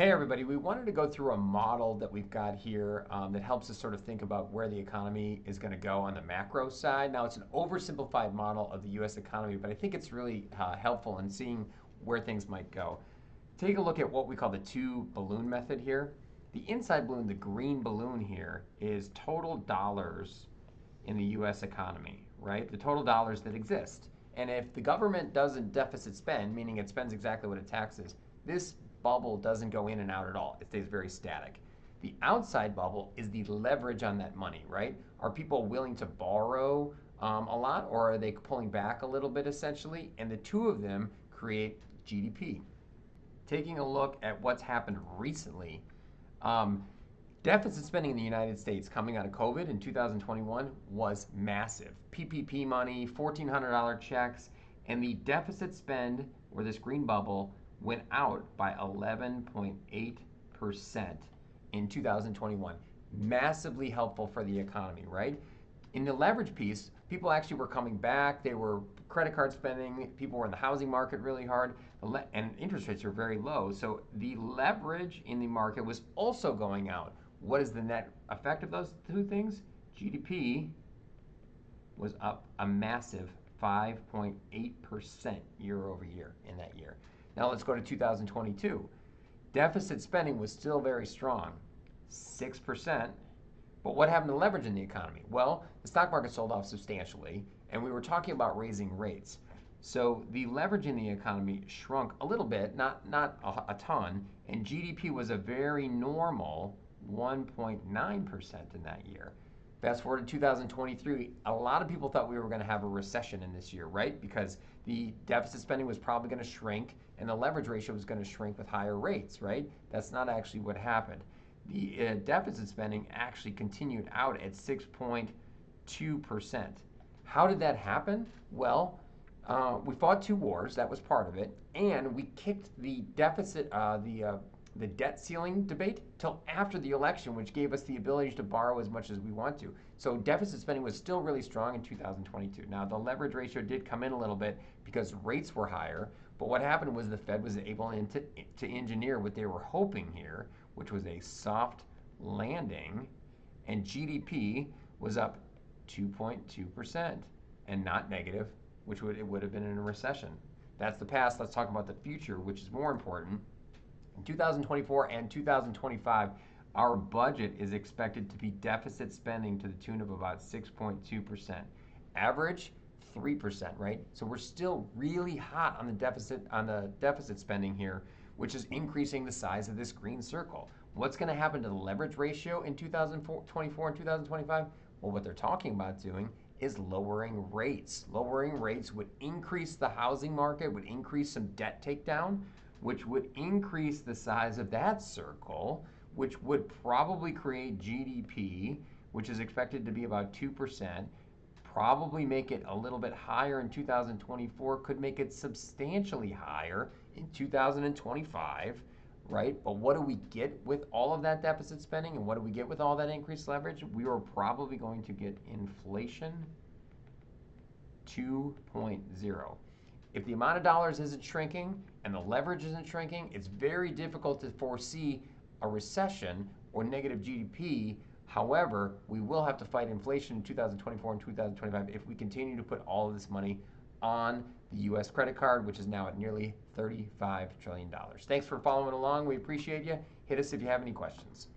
Hey everybody, we wanted to go through a model that we've got here that helps us sort of think about where the economy is going to go on the macro side. Now, it's an oversimplified model of the US economy, but I think it's really helpful in seeing where things might go. Take a look at what we call the two balloon method here. The inside balloon, the green balloon here, is total dollars in the US economy, right? The total dollars that exist. And if the government doesn't deficit spend, meaning it spends exactly what it taxes, this bubble doesn't go in and out at all. It stays very static. The outside bubble is the leverage on that money, right? Are people willing to borrow a lot, or are they pulling back a little bit essentially? And the two of them create GDP. Taking a look at what's happened recently, um, deficit spending in the United States coming out of COVID in 2021 was massive. PPP money, $1,400 checks, and the deficit spend, or this green bubble, went out by 11.8% in 2021. Massively helpful for the economy, right? In the leverage piece, people actually were coming back. They were credit card spending. People were in the housing market really hard, and interest rates are very low. So the leverage in the market was also going out. What is the net effect of those two things? GDP was up a massive 5.8% year over year in that year. Now let's go to 2022. Deficit spending was still very strong, 6%. But what happened to leverage in the economy? Well, the stock market sold off substantially, and we were talking about raising rates. So the leverage in the economy shrunk a little bit, not a ton, and GDP was a very normal 1.9% in that year. Fast forward to 2023, a lot of people thought we were going to have a recession in this year, right? Because the deficit spending was probably going to shrink and the leverage ratio was going to shrink with higher rates, right? That's not actually what happened. The deficit spending actually continued out at 6.2%. How did that happen? Well, we fought two wars, that was part of it, and we kicked the deficit, the debt ceiling debate till after the election, which gave us the ability to borrow as much as we want to. So deficit spending was still really strong in 2022. Now the leverage ratio did come in a little bit because rates were higher, but what happened was the Fed was able to engineer what they were hoping here, which was a soft landing, and GDP was up 2.2% and not negative, which it would have been in a recession. That's the past. Let's talk about the future, which is more important. In 2024 and 2025, our budget is expected to be deficit spending to the tune of about 6.2%. Average 3%, right? So we're still really hot on the deficit spending here, which is increasing the size of this green circle. What's going to happen to the leverage ratio in 2024 and 2025? Well, what they're talking about doing is lowering rates. Lowering rates would increase the housing market, would increase some debt takedown, which would increase the size of that circle, which would probably create GDP, which is expected to be about 2%, probably make it a little bit higher in 2024, could make it substantially higher in 2025, right? But what do we get with all of that deficit spending and what do we get with all that increased leverage? We are probably going to get inflation 2.0. If the amount of dollars isn't shrinking and the leverage isn't shrinking, it's very difficult to foresee a recession or negative GDP. However, we will have to fight inflation in 2024 and 2025 if we continue to put all of this money on the US credit card, which is now at nearly $35 trillion. Thanks for following along. We appreciate you. Hit us if you have any questions.